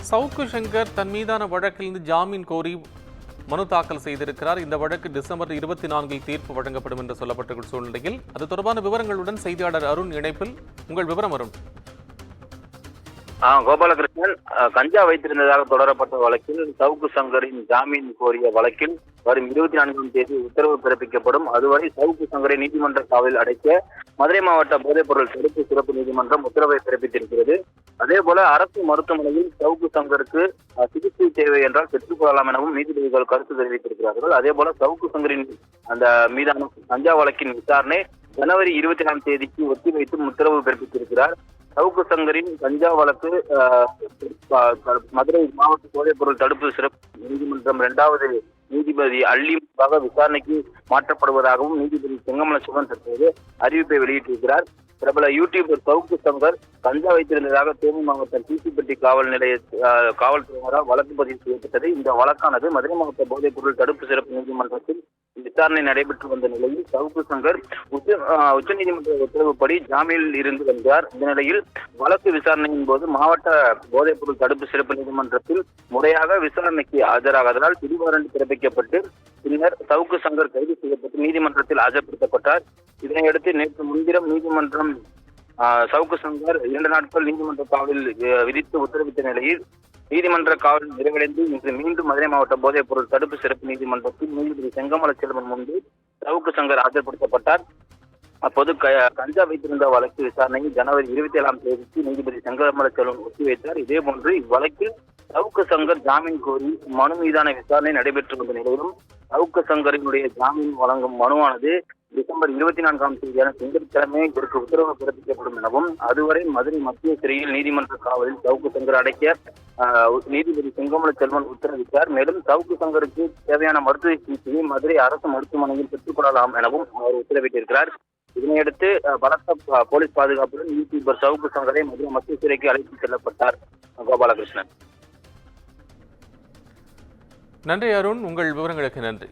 சவுக்கு சங்கர் தன் மீதான வழக்கிலிருந்து ஜாமீன் கோரி மனு தாக்கல் செய்திருக்கிறார். இந்த வழக்கு டிசம்பர் 24 தீர்ப்பு வழங்கப்படும் என்று சொல்லப்பட்ட சூழ்நிலையில் அது தொடர்பான விவரங்களுடன் செய்தியாளர் அருண் இணைப்பில். உங்கள் விவரம் அருண். கோபாலகிருஷ்ணன் கஞ்சா வைத்திருந்ததாக தொடரப்பட்ட வழக்கில் சவுக்கு சங்கரின் ஜாமீன் கோரிய வழக்கில் வரும் 24ஆம் தேதி உத்தரவு பிறப்பிக்கப்படும். அதுவரை சவுக்கு சங்கரை நீதிமன்ற காவலில் அடைக்க மதுரை மாவட்ட போதைப்பொருள் தடுப்பு சிறப்பு நீதிமன்றம் உத்தரவை பிறப்பித்திருக்கிறது. அதே போல அரசு மருத்துவமனையில் சவுக்கு சங்கருக்கு சிகிச்சை தேவை என்றால் பெற்றுக்கொள்ளலாம் எனவும் நீதிபதிகள் கருத்து தெரிவித்திருக்கிறார்கள். அதே போல சவுக்கு சங்கரின் அந்த மீதான கஞ்சா வழக்கின் விசாரணை ஜனவரி 24ஆம் தேதிக்கு ஒத்திவைத்தும் உத்தரவு பிறப்பித்திருக்கிறார். சவுக்கு சங்கரின் கஞ்சா வழக்கு மதுரை மாவட்ட போதைப்பொருள் தடுப்பு சிறப்பு நீதிமன்றம் 2வது நீதிபதி அள்ளி முன்பாக விசாரணைக்கு மாற்றப்படுவதாகவும் நீதிபதி செங்கமலசிவன் தற்போது அறிவிப்பை வெளியிட்டிருக்கிறார். பிரபல யூடியூபர் சவுக்கு சங்கர் கஞ்சா வைத்திருந்ததாக தேனி மாவட்டம் டிசிப்பட்டி காவல் நிலைய காவல்துறையினரால் வழக்கு பதிவு செய்யப்பட்டது. இந்த வழக்கானது மதுரை மாவட்ட போதைப்பொருள் தடுப்பு சிறப்பு நீதிமன்றத்தில் விசாரணை நடைபெற்று வந்த நிலையில் சவுக்கு சங்கர் உச்சநீதிமன்ற உத்தரவுப்படி ஜாமீனில் இருந்து வந்தார். இந்த நிலையில் வழக்கு விசாரணையின் போது மாவட்ட போதைப்பொருள் தடுப்பு சிறப்பு நீதிமன்றத்தில் முறையாக விசாரணைக்கு ஆஜராகாததால் பிடிவாரண்ட் பிறப்பிக்கப்பட்டு பின்னர் சவுக்கு சங்கர் கைது செய்யப்பட்டு நீதிமன்றத்தில் ஆஜர்படுத்தப்பட்டார். இதனையடுத்து நேற்று முன்தினம் நீதிமன்றம் சவுக்கு சங்கர் 2 நாட்கள் நீதிமன்ற காவலில் விதித்து உத்தரவிட்ட நிலையில் நீதிமன்ற காவல் நிறைவடைந்து இன்று மீண்டும் மதுரை மாவட்ட போதைப் பொருள் தடுப்பு சிறப்பு நீதிமன்றத்தில் நீதிபதி செங்கமலச்செல்வன் முன்பு சவுக்கு சங்கர் ஆஜர்படுத்தப்பட்டார். அப்போது கஞ்சா வைத்திருந்த வழக்கு விசாரணையை ஜனவரி 27ஆம் தேதிக்கு நீதிபதி செங்கமலச்செல்வன் ஒத்திவைத்தார். இதேபோன்று இவ்வழக்கில் சவுக்கு சங்கர் ஜாமீன் கோரி மனு மீதான விசாரணை நடைபெற்று வந்த நிலையிலும் சவுக்கு சங்கரினுடைய ஜாமீன் வழங்கும் மனுவானது டிசம்பர் 24ஆம் தேதியான திங்கட்கிழமை இதற்கு உத்தரவு பிறப்பிக்கப்படும் எனவும் அதுவரை மதுரை மத்திய சிறையில் நீதிமன்ற காவலில் சவுக்கு சங்கர் அடைக்க நீதிபதி செங்கமலச்செல்வன் உத்தரவிட்டார். மேலும் சவுக்கு சங்கருக்கு தேவையான மருத்துவ சிகிச்சையை மதுரை அரசு மருத்துவமனையில் பெற்றுக்கொள்ளலாம் எனவும் அவர் உத்தரவிட்டிருக்கிறார். இதனையடுத்து பலத்த போலீஸ் பாதுகாப்புடன் யூடியூபர் சவுக்கு சங்கரை மதுரை மத்திய சிறைக்கு அழைத்து செல்லப்பட்டார். கோபாலகிருஷ்ணன். நன்றி அருண், உங்கள் விவரங்களுக்கு நன்றி.